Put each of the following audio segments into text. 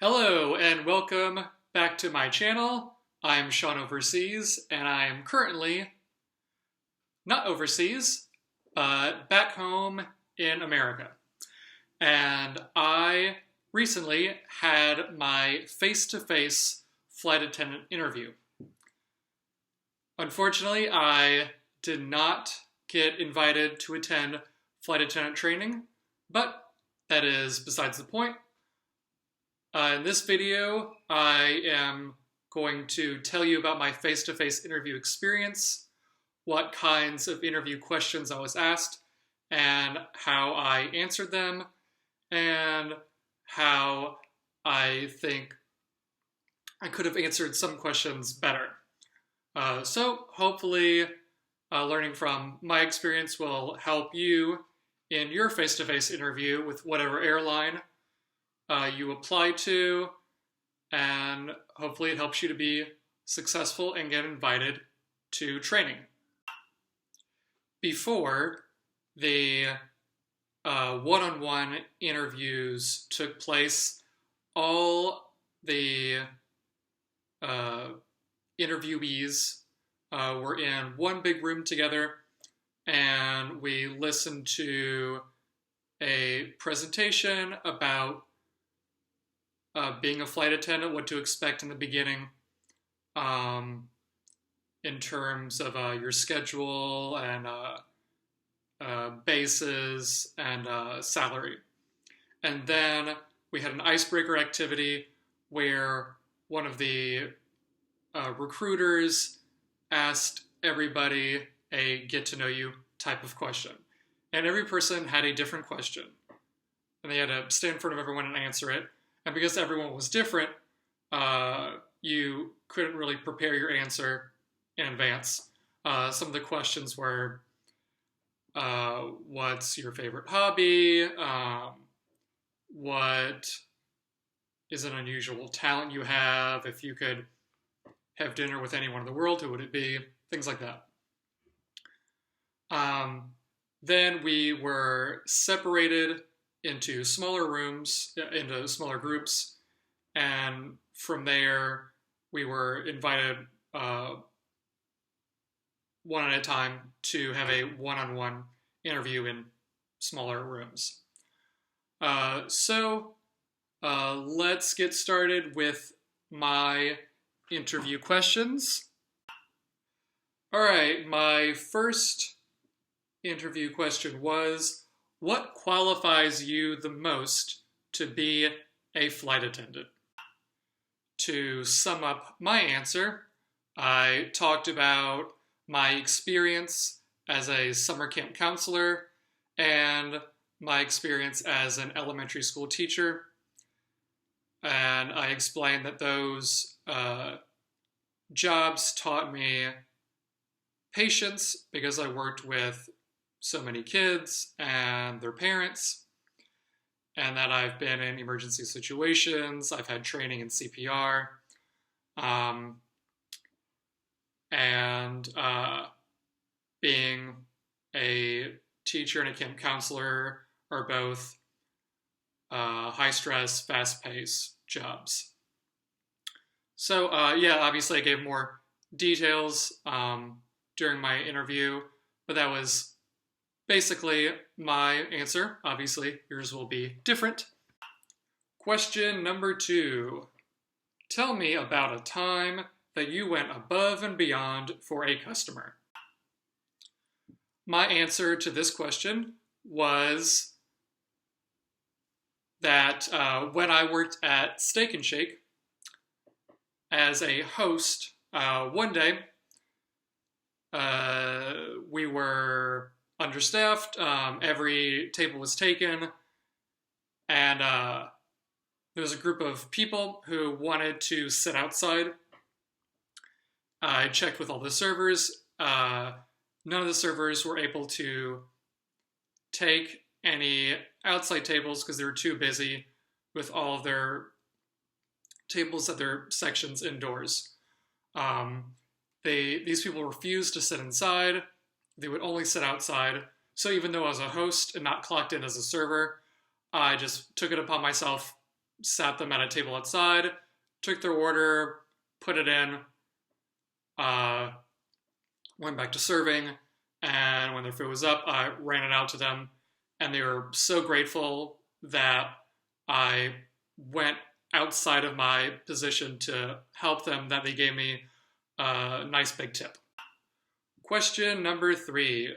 Hello and welcome back to my channel. I'm Sean Overseas and I am currently not overseas, but back home in America. And I recently had my face-to-face flight attendant interview. Unfortunately, I did not get invited to attend flight attendant training, but that is besides the point. In this video, I am going to tell you about my face-to-face interview experience, what kinds of interview questions I was asked, and how I answered them, and how I think I could have answered some questions better. So hopefully learning from my experience will help you in your face-to-face interview with whatever airline you apply to, and hopefully it helps you to be successful and get invited to training. Before the one-on-one interviews took place, all the interviewees were in one big room together, and we listened to a presentation about being a flight attendant, what to expect in the beginning in terms of your schedule and bases and salary. And then we had an icebreaker activity where one of the recruiters asked everybody a get-to-know-you type of question. And every person had a different question. And they had to stand in front of everyone and answer it. And because everyone was different, you couldn't really prepare your answer in advance. Some of the questions were, what's your favorite hobby? What is an unusual talent you have? If you could have dinner with anyone in the world, who would it be? Things like that. Then we were separated into smaller rooms, into smaller groups, and from there we were invited one at a time to have a one-on-one interview in smaller rooms. So let's get started with my interview questions. All right, my first interview question was, what qualifies you the most to be a flight attendant? To sum up my answer, I talked about my experience as a summer camp counselor and my experience as an elementary school teacher. And I explained that those jobs taught me patience because I worked with so many kids and their parents, and that I've been in emergency situations, I've had training in CPR, and being a teacher and a camp counselor are both high-stress, fast-paced jobs. So yeah, obviously I gave more details during my interview, but that was basically my answer. Obviously, yours will be different. Question number 2. Tell me about a time that you went above and beyond for a customer. My answer to this question was that when I worked at Steak and Shake as a host, one day we were understaffed, every table was taken, and there was a group of people who wanted to sit outside. I checked with all the servers. None of the servers were able to take any outside tables because they were too busy with all of their tables at their sections indoors. These people refused to sit inside. They would only sit outside. So even though I was a host and not clocked in as a server, I just took it upon myself sat them at a table outside, took their order, put it in, went back to serving, and when their food was up, I ran it out to them, and they were so grateful that I went outside of my position to help them that they gave me a nice big tip. Question number 3.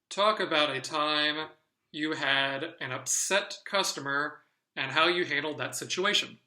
Talk about a time you had an upset customer and how you handled that situation.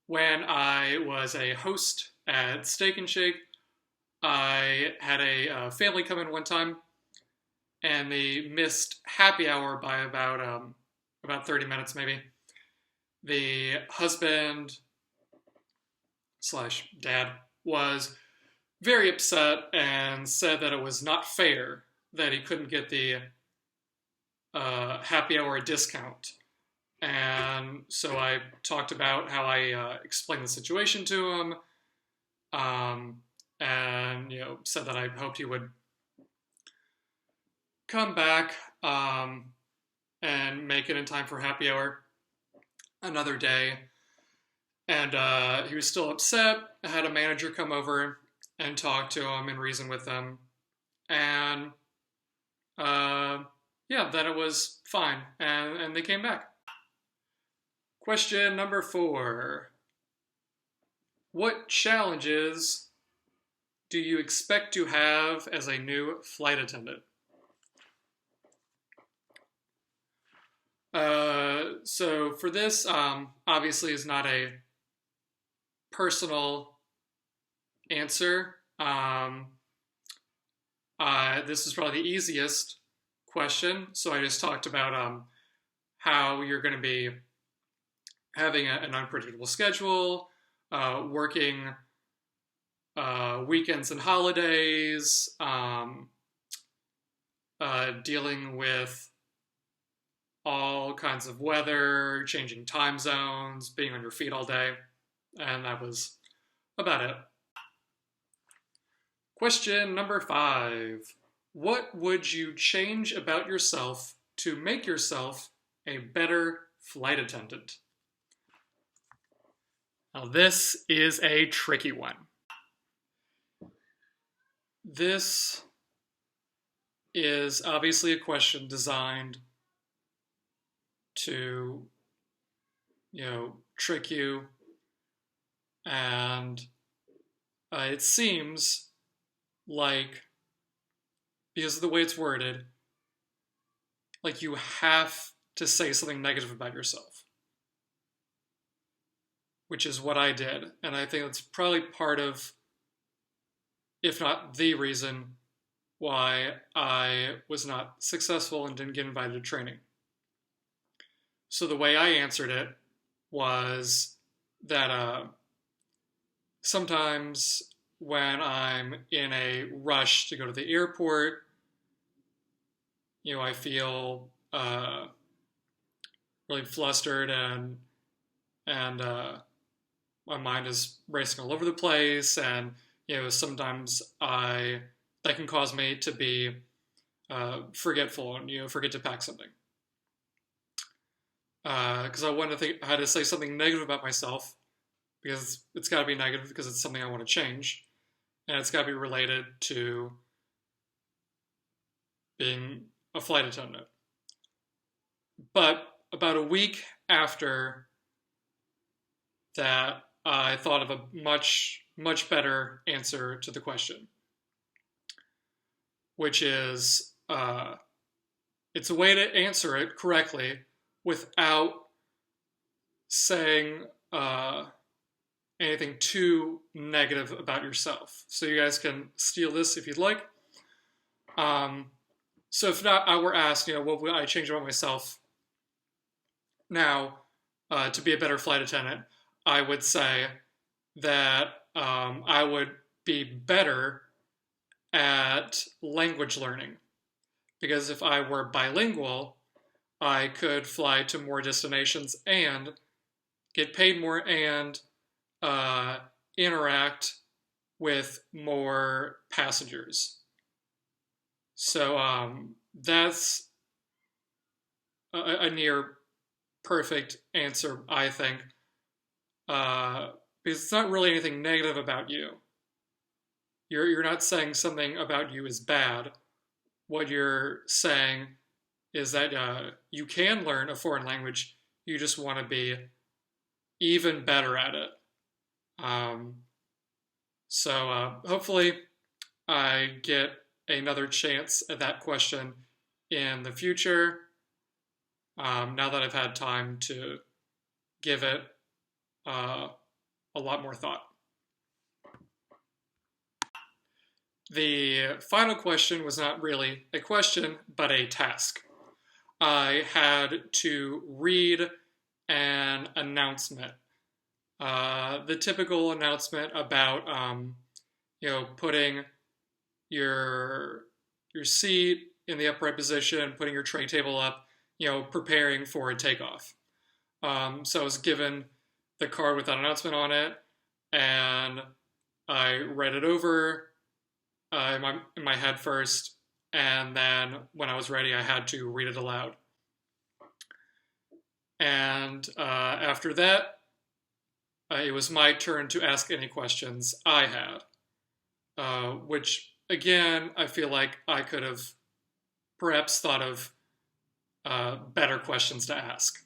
When I was a host at Steak and Shake, I had a family come in one time, and they missed happy hour by about 30 minutes maybe. The husband / dad was very upset and said that it was not fair that he couldn't get the happy hour discount. And so I talked about how I explained the situation to him, and said that I hoped he would come back and make it in time for happy hour another day. And he was still upset. I had a manager come over and talk to him and reason with him. And then it was fine. And they came back. Question number 4. What challenges do you expect to have as a new flight attendant? So for this, obviously is not a personal answer. This is probably the easiest question. So I just talked about how you're going to be having an unpredictable schedule, working weekends and holidays, dealing with all kinds of weather, changing time zones, being on your feet all day, and that was about it. Question number 5. What would you change about yourself to make yourself a better flight attendant? Now, this is a tricky one. This is obviously a question designed to, trick you, and it seems like, because of the way it's worded, like you have to say something negative about yourself, which is what I did, and I think that's probably part of, if not the reason, why I was not successful and didn't get invited to training. So the way I answered it was that sometimes when I'm in a rush to go to the airport, I feel really flustered and my mind is racing all over the place, and sometimes that can cause me to be forgetful and forget to pack something. Because I had to say something negative about myself, because it's got to be negative because it's something I want to change, and it's got to be related to being a flight attendant. But about a week after that, I thought of a much, much better answer to the question, which is it's a way to answer it correctly without saying anything too negative about yourself. So you guys can steal this if you'd like. So if not, I were asked, what would I change about myself now to be a better flight attendant? I would say that I would be better at language learning, because if I were bilingual, I could fly to more destinations and get paid more and interact with more passengers. So that's a near perfect answer, I think, because it's not really anything negative about you. You're not saying something about you is bad. What you're saying is that you can learn a foreign language. You just want to be even better at it. So hopefully I get another chance at that question in the future, now that I've had time to give it a lot more thought. The final question was not really a question, but a task. I had to read an announcement. The typical announcement about, putting your seat in the upright position, putting your tray table up, preparing for a takeoff. So I was given the card with that announcement on it, and I read it over in my head first, and then when I was ready, I had to read it aloud. And after that, it was my turn to ask any questions I had, which, again, I feel like I could have perhaps thought of better questions to ask.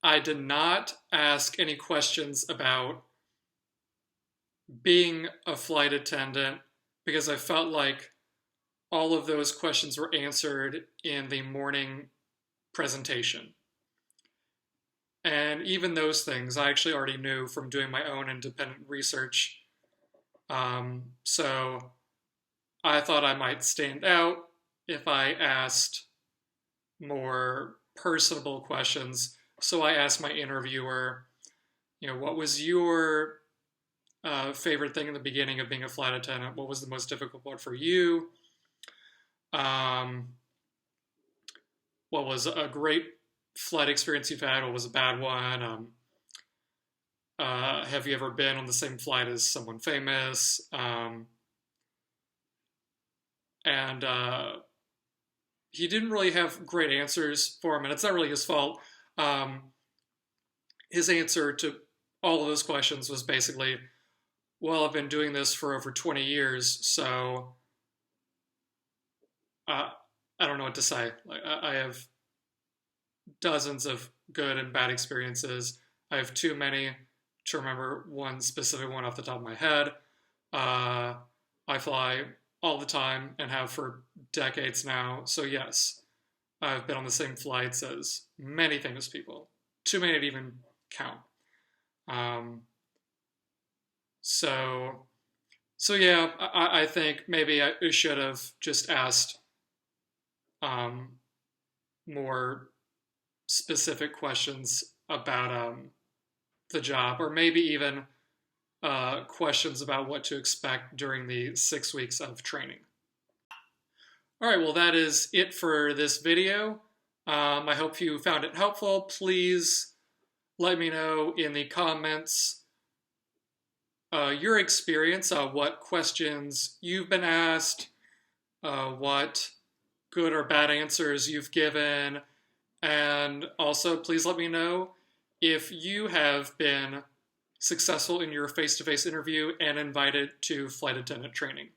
I did not ask any questions about being a flight attendant because I felt like all of those questions were answered in the morning presentation. And even those things I actually already knew from doing my own independent research. So I thought I might stand out if I asked more personable questions. So I asked my interviewer, what was your favorite thing in the beginning of being a flight attendant? What was the most difficult part for you? What was a great flight experience you've had? What was a bad one? Have you ever been on the same flight as someone famous? And he didn't really have great answers for him, and it's not really his fault. His answer to all of those questions was basically, well, I've been doing this for over 20 years, so I don't know what to say. Like, I have dozens of good and bad experiences. I have too many to remember one specific one off the top of my head. I fly all the time and have for decades now. So yes, I've been on the same flights as many famous people. Too many to even count. So yeah, I think maybe I should have just asked more specific questions about the job, or maybe even questions about what to expect during the 6 weeks of training. All right, well, that is it for this video. I hope you found it helpful. Please let me know in the comments your experience, what questions you've been asked, what good or bad answers you've given, and also please let me know if you have been successful in your face-to-face interview and invited to flight attendant training.